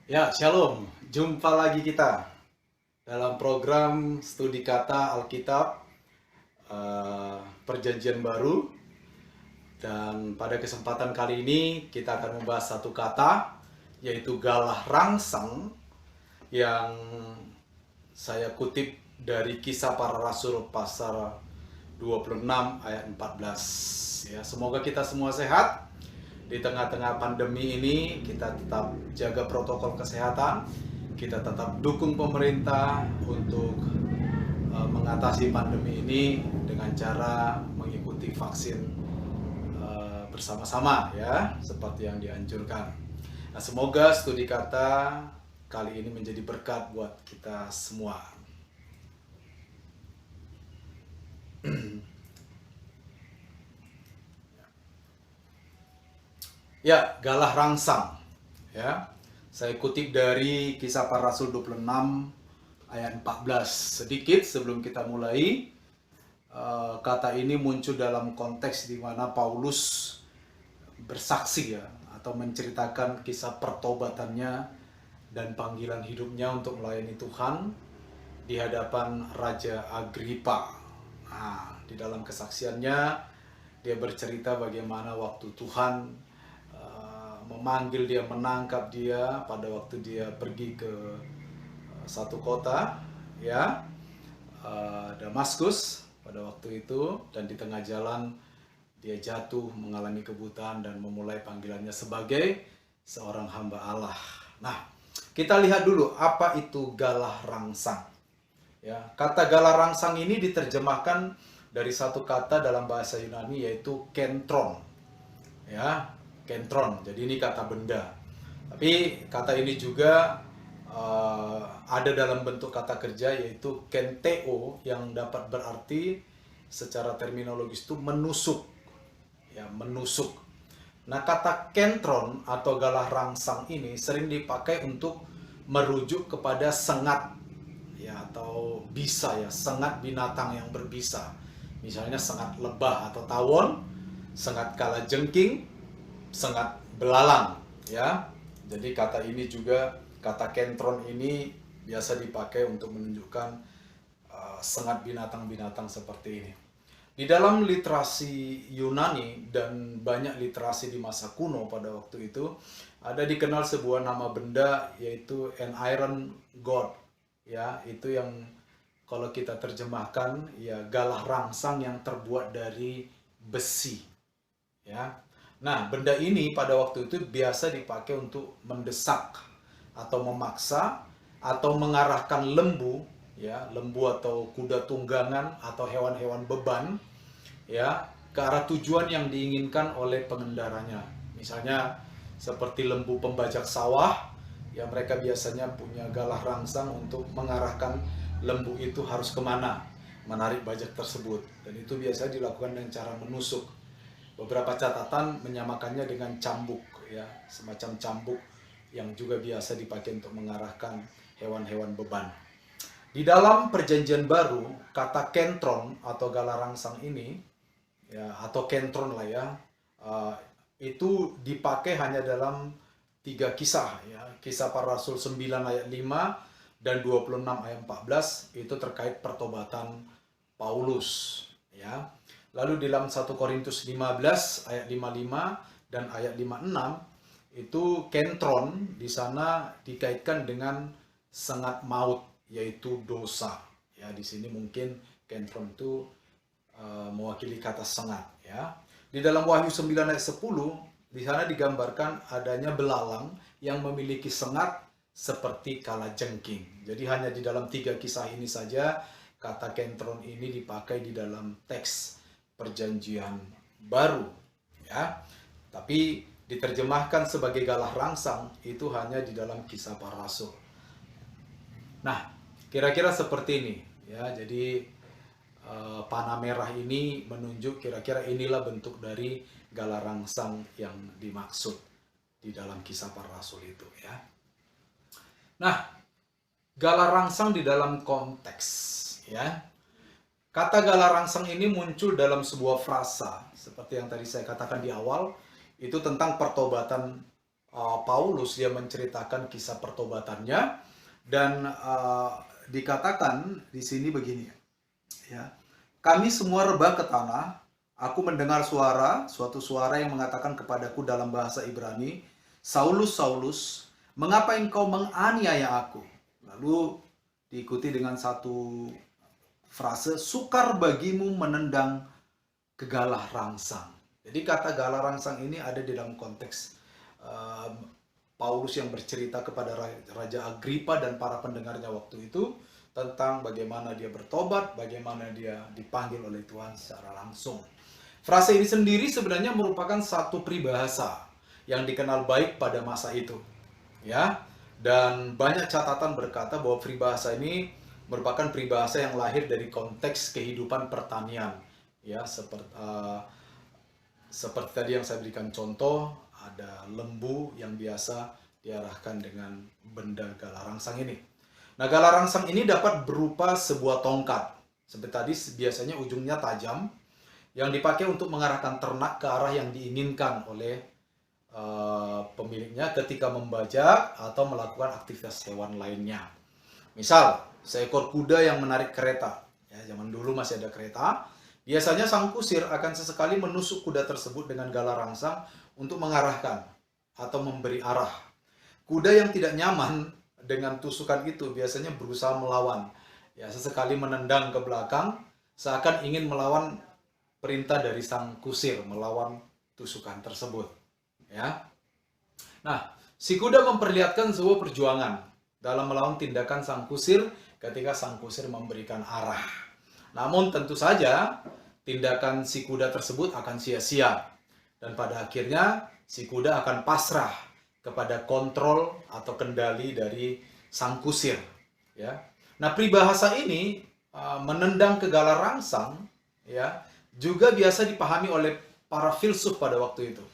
Ya, Shalom. Jumpa lagi kita dalam program studi kata Alkitab Perjanjian Baru. Dan pada kesempatan kali ini kita akan membahas satu kata, yaitu galah rangsang, yang saya kutip dari Kisah Para Rasul pasal 26 ayat 14. Ya, semoga kita semua sehat. Di tengah-tengah pandemi ini kita tetap jaga protokol kesehatan, kita tetap dukung pemerintah untuk mengatasi pandemi ini dengan cara mengikuti vaksin bersama-sama ya, seperti yang dianjurkan. Nah, semoga studi kata kali ini menjadi berkat buat kita semua. Ya, galah rangsang. Ya. Saya kutip dari Kisah Para Rasul 26 ayat 14. Sedikit sebelum kita mulai, kata ini muncul dalam konteks di mana Paulus bersaksi ya, atau menceritakan kisah pertobatannya dan panggilan hidupnya untuk melayani Tuhan di hadapan Raja Agripa. Nah, di dalam kesaksiannya dia bercerita bagaimana waktu Tuhan memanggil dia, menangkap dia pada waktu dia pergi ke satu kota ya, Damaskus pada waktu itu, dan di tengah jalan dia jatuh, mengalami kebutaan dan memulai panggilannya sebagai seorang hamba Allah. Nah, kita lihat dulu apa itu galah rangsang. Ya, kata galah rangsang ini diterjemahkan dari satu kata dalam bahasa Yunani, yaitu kentron. Ya, kentron. Jadi ini kata benda. Tapi kata ini juga ada dalam bentuk kata kerja, yaitu kenteo, yang dapat berarti secara terminologis itu menusuk. Ya, menusuk. Nah, kata kentron atau galah rangsang ini sering dipakai untuk merujuk kepada sengat ya, atau bisa ya, sengat binatang yang berbisa. Misalnya sengat lebah atau tawon, sengat kalajengking, sengat belalang ya. Jadi kata ini juga, kata kentron ini biasa dipakai untuk menunjukkan sengat binatang-binatang seperti ini. Di dalam literasi Yunani dan banyak literasi di masa kuno pada waktu itu, ada dikenal sebuah nama benda, yaitu an iron god. Ya, itu yang kalau kita terjemahkan ya, galah rangsang yang terbuat dari besi. Ya. Nah, benda ini pada waktu itu biasa dipakai untuk mendesak atau memaksa atau mengarahkan lembu ya, lembu atau kuda tunggangan atau hewan-hewan beban ya, ke arah tujuan yang diinginkan oleh pengendaranya. Misalnya seperti lembu pembajak sawah, ya mereka biasanya punya galah rangsang untuk mengarahkan lembu itu harus kemana, menarik bajak tersebut. Dan itu biasa dilakukan dengan cara menusuk. Beberapa catatan menyamakannya dengan cambuk ya, semacam cambuk yang juga biasa dipakai untuk mengarahkan hewan-hewan beban. Di dalam Perjanjian Baru, kata kentron atau galah rangsang ini ya, atau kentron lah ya, itu dipakai hanya dalam 3 kisah ya. Kisah Para Rasul 9 ayat 5 dan 26 ayat 14 itu terkait pertobatan Paulus ya. Lalu dalam 1 Korintus 15 ayat 55 dan ayat 56 itu kentron di sana dikaitkan dengan sengat maut, yaitu dosa. Ya, di sini mungkin kentron itu mewakili kata sengat ya. Di dalam Wahyu 9 ayat 10 di sana digambarkan adanya belalang yang memiliki sengat seperti kalajengking. Jadi hanya di dalam 3 kisah ini saja kata kentron ini dipakai di dalam teks Perjanjian Baru ya. Tapi diterjemahkan sebagai galah rangsang itu hanya di dalam Kisah Para Rasul. Nah, kira-kira seperti ini ya. Jadi panah merah ini menunjuk kira-kira inilah bentuk dari galah rangsang yang dimaksud di dalam Kisah Para Rasul itu ya. Nah, galah rangsang di dalam konteks ya. Kata galah rangsang ini muncul dalam sebuah frasa seperti yang tadi saya katakan di awal, itu tentang pertobatan Paulus dia menceritakan kisah pertobatannya dan dikatakan di sini begini ya. Kami semua rebah ke tanah. Aku mendengar suatu suara yang mengatakan kepadaku dalam bahasa Ibrani, Saulus, Saulus, mengapa engkau menganiaya aku? Lalu diikuti dengan satu frase, sukar bagimu menendang kegalah rangsang. Jadi kata galah rangsang ini ada di dalam konteks Paulus yang bercerita kepada Raja Agripa dan para pendengarnya waktu itu tentang bagaimana dia bertobat, bagaimana dia dipanggil oleh Tuhan secara langsung. Frase ini sendiri sebenarnya merupakan satu peribahasa yang dikenal baik pada masa itu, ya. Dan banyak catatan berkata bahwa peribahasa ini merupakan peribahasa yang lahir dari konteks kehidupan pertanian, ya. Seperti tadi yang saya berikan contoh, ada lembu yang biasa diarahkan dengan benda galah rangsang ini. Nah, galah rangsang ini dapat berupa sebuah tongkat. Seperti tadi biasanya ujungnya tajam yang dipakai untuk mengarahkan ternak ke arah yang diinginkan oleh pemiliknya ketika membajak atau melakukan aktivitas hewan lainnya. Misal, seekor kuda yang menarik kereta. Ya, zaman dulu masih ada kereta. Biasanya sang kusir akan sesekali menusuk kuda tersebut dengan galah rangsang untuk mengarahkan atau memberi arah. Kuda yang tidak nyaman dengan tusukan itu biasanya berusaha melawan. Ya, sesekali menendang ke belakang seakan ingin melawan perintah dari sang kusir, melawan tusukan tersebut. Ya. Nah, si kuda memperlihatkan sebuah perjuangan dalam melawan tindakan sang kusir ketika sang kusir memberikan arah. Namun tentu saja tindakan si kuda tersebut akan sia-sia dan pada akhirnya si kuda akan pasrah kepada kontrol atau kendali dari sang kusir, ya. Nah, peribahasa ini menendang ke galah rangsang, ya, juga biasa dipahami oleh para filsuf pada waktu itu.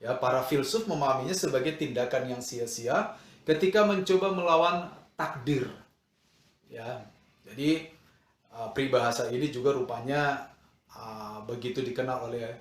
Ya, para filsuf memahaminya sebagai tindakan yang sia-sia ketika mencoba melawan takdir. Ya, jadi peribahasa ini juga rupanya begitu dikenal oleh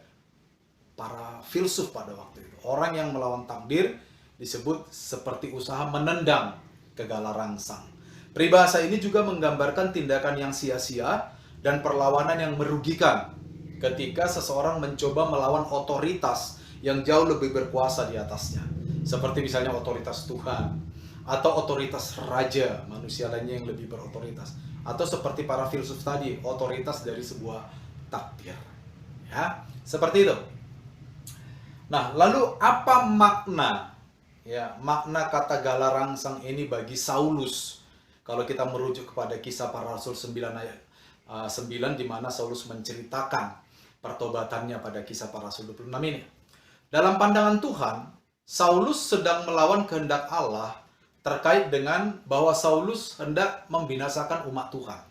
para filsuf pada waktu itu. Orang yang melawan takdir disebut seperti usaha menendang ke galah rangsang. Peribahasa ini juga menggambarkan tindakan yang sia-sia dan perlawanan yang merugikan ketika seseorang mencoba melawan otoritas yang jauh lebih berkuasa di atasnya. Seperti misalnya otoritas Tuhan atau otoritas raja, manusia lainnya yang lebih berotoritas. Atau seperti para filsuf tadi, otoritas dari sebuah takdir. Ya, seperti itu. Nah, lalu apa makna, ya, makna kata galah rangsang ini bagi Saulus? Kalau kita merujuk kepada Kisah Para Rasul 9 ayat 9 di mana Saulus menceritakan pertobatannya pada Kisah Para Rasul 26 ini. Dalam pandangan Tuhan, Saulus sedang melawan kehendak Allah terkait dengan bahwa Saulus hendak membinasakan umat Tuhan.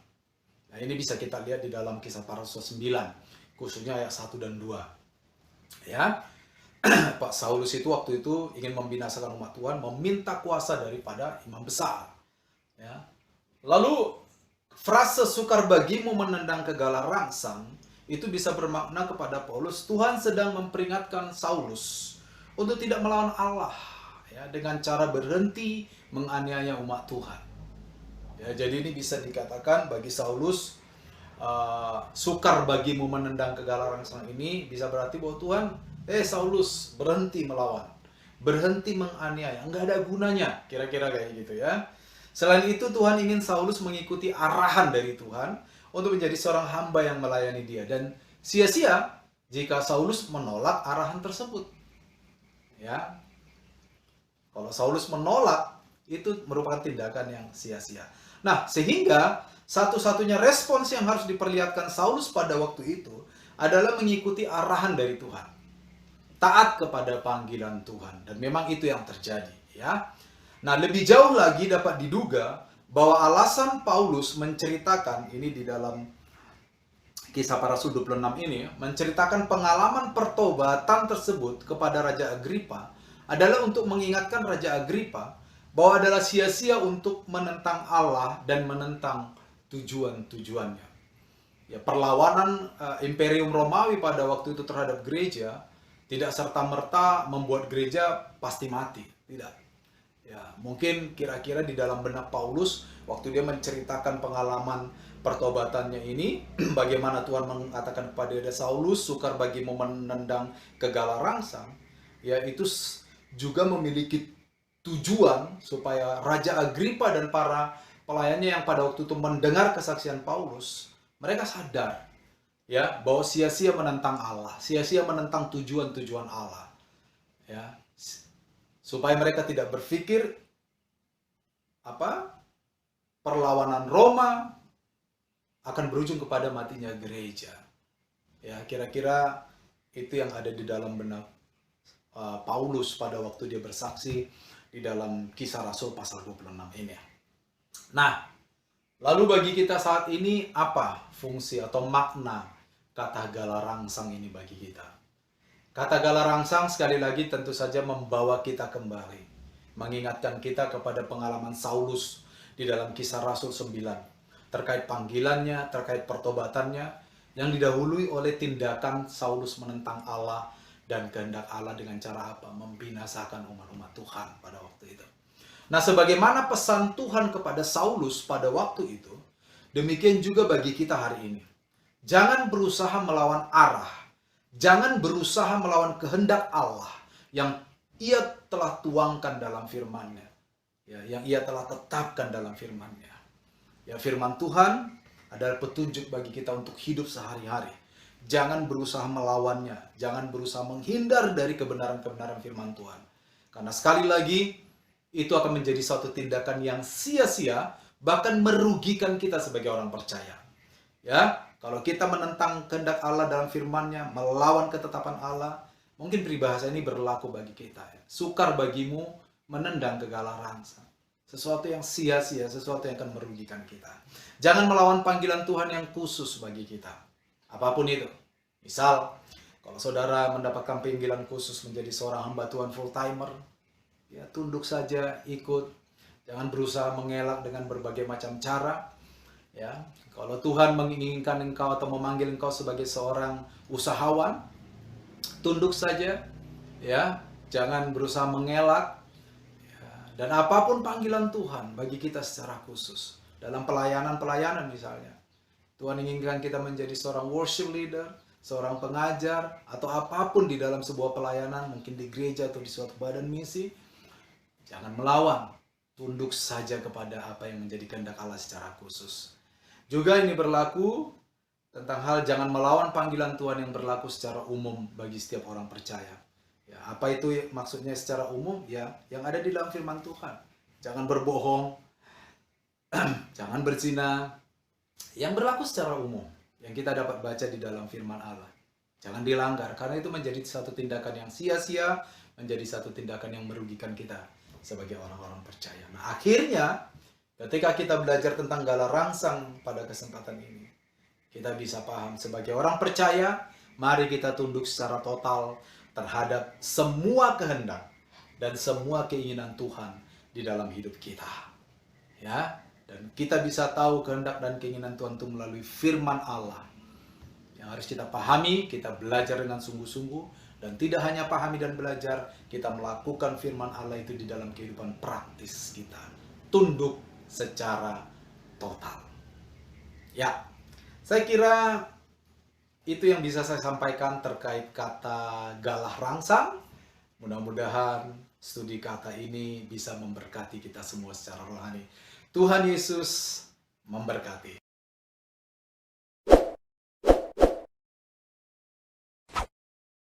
Nah, ini bisa kita lihat di dalam Kisah Para Rasul 9, khususnya ayat 1 dan 2. Ya. Pak Saulus itu waktu itu ingin membinasakan umat Tuhan, meminta kuasa daripada imam besar. Ya. Lalu frase sukar bagimu menendang ke galah rangsang itu bisa bermakna kepada Paulus, Tuhan sedang memperingatkan Saulus untuk tidak melawan Allah, ya, dengan cara berhenti menganiaya umat Tuhan. Ya, jadi ini bisa dikatakan bagi Saulus, sukar bagimu menendang ke galah rangsang ini bisa berarti bahwa Tuhan, Saulus, berhenti melawan, berhenti menganiaya, nggak ada gunanya, kira-kira kayak gitu ya. Selain itu Tuhan ingin Saulus mengikuti arahan dari Tuhan untuk menjadi seorang hamba yang melayani dia, dan sia-sia jika Saulus menolak arahan tersebut. Ya, kalau Saulus menolak itu merupakan tindakan yang sia-sia. Nah, sehingga satu-satunya respons yang harus diperlihatkan Saulus pada waktu itu adalah mengikuti arahan dari Tuhan. Taat kepada panggilan Tuhan, dan memang itu yang terjadi, ya. Nah, lebih jauh lagi dapat diduga bahwa alasan Paulus menceritakan ini di dalam Kisah Para Rasul 26 ini, menceritakan pengalaman pertobatan tersebut kepada Raja Agripa adalah untuk mengingatkan Raja Agripa bahwa adalah sia-sia untuk menentang Allah dan menentang tujuan-tujuannya. Ya, perlawanan Imperium Romawi pada waktu itu terhadap gereja tidak serta-merta membuat gereja pasti mati, tidak. Ya, mungkin kira-kira di dalam benak Paulus waktu dia menceritakan pengalaman pertobatannya ini, bagaimana Tuhan mengatakan kepada dia, Saulus, sukar bagimu menendang kegala rangsang, ya itu juga memiliki tujuan supaya Raja Agripa dan para pelayannya yang pada waktu itu mendengar kesaksian Paulus, mereka sadar ya bahwa sia-sia menentang Allah, sia-sia menentang tujuan-tujuan Allah. Ya, supaya mereka tidak berpikir perlawanan Roma akan berujung kepada matinya gereja. Ya, kira-kira itu yang ada di dalam benak Paulus pada waktu dia bersaksi di dalam Kisah Rasul pasal 26 ini. Nah, lalu bagi kita saat ini apa fungsi atau makna kata gala rangsang ini bagi kita? Kata gala rangsang sekali lagi tentu saja membawa kita kembali, mengingatkan kita kepada pengalaman Saulus di dalam Kisah Rasul 9. Terkait panggilannya, terkait pertobatannya, yang didahului oleh tindakan Saulus menentang Allah dan kehendak Allah dengan cara apa? Membinasakan umat-umat Tuhan pada waktu itu. Nah, sebagaimana pesan Tuhan kepada Saulus pada waktu itu, demikian juga bagi kita hari ini. Jangan berusaha melawan arah, jangan berusaha melawan kehendak Allah yang Ia telah tuangkan dalam firman-Nya, ya, yang Ia telah tetapkan dalam firman-Nya. Ya, firman Tuhan adalah petunjuk bagi kita untuk hidup sehari-hari. Jangan berusaha melawannya, jangan berusaha menghindar dari kebenaran-kebenaran firman Tuhan. Karena sekali lagi, itu akan menjadi suatu tindakan yang sia-sia, bahkan merugikan kita sebagai orang percaya. Ya, kalau kita menentang kehendak Allah dalam firman-Nya, melawan ketetapan Allah, mungkin peribahasa ini berlaku bagi kita. Ya. Sukar bagimu menendang kegala rangsang. Sesuatu yang sia-sia, sesuatu yang akan merugikan kita. Jangan melawan panggilan Tuhan yang khusus bagi kita. Apapun itu. Misal, kalau saudara mendapatkan panggilan khusus menjadi seorang hamba Tuhan full-timer, ya tunduk saja, ikut. Jangan berusaha mengelak dengan berbagai macam cara. Ya, kalau Tuhan menginginkan engkau atau memanggil engkau sebagai seorang usahawan, tunduk saja. Ya, jangan berusaha mengelak. Dan apapun panggilan Tuhan bagi kita secara khusus. Dalam pelayanan-pelayanan misalnya. Tuhan inginkan kita menjadi seorang worship leader, seorang pengajar, atau apapun di dalam sebuah pelayanan, mungkin di gereja atau di suatu badan misi. Jangan melawan. Tunduk saja kepada apa yang menjadi kehendak Allah secara khusus. Juga ini berlaku tentang hal jangan melawan panggilan Tuhan yang berlaku secara umum bagi setiap orang percaya. Ya, apa itu maksudnya secara umum? Ya, yang ada di dalam firman Tuhan. Jangan berbohong, jangan berzina. Yang berlaku secara umum, yang kita dapat baca di dalam firman Allah. Jangan dilanggar, karena itu menjadi satu tindakan yang sia-sia, menjadi satu tindakan yang merugikan kita sebagai orang-orang percaya. Nah, akhirnya, ketika kita belajar tentang gala rangsang pada kesempatan ini, kita bisa paham sebagai orang percaya, mari kita tunduk secara total terhadap semua kehendak dan semua keinginan Tuhan di dalam hidup kita. Ya, dan kita bisa tahu kehendak dan keinginan Tuhan itu melalui firman Allah. Yang harus kita pahami, kita belajar dengan sungguh-sungguh, dan tidak hanya pahami dan belajar, kita melakukan firman Allah itu di dalam kehidupan praktis kita. Tunduk secara total. Ya, saya kira itu yang bisa saya sampaikan terkait kata galah rangsang. Mudah-mudahan studi kata ini bisa memberkati kita semua secara rohani. Tuhan Yesus memberkati.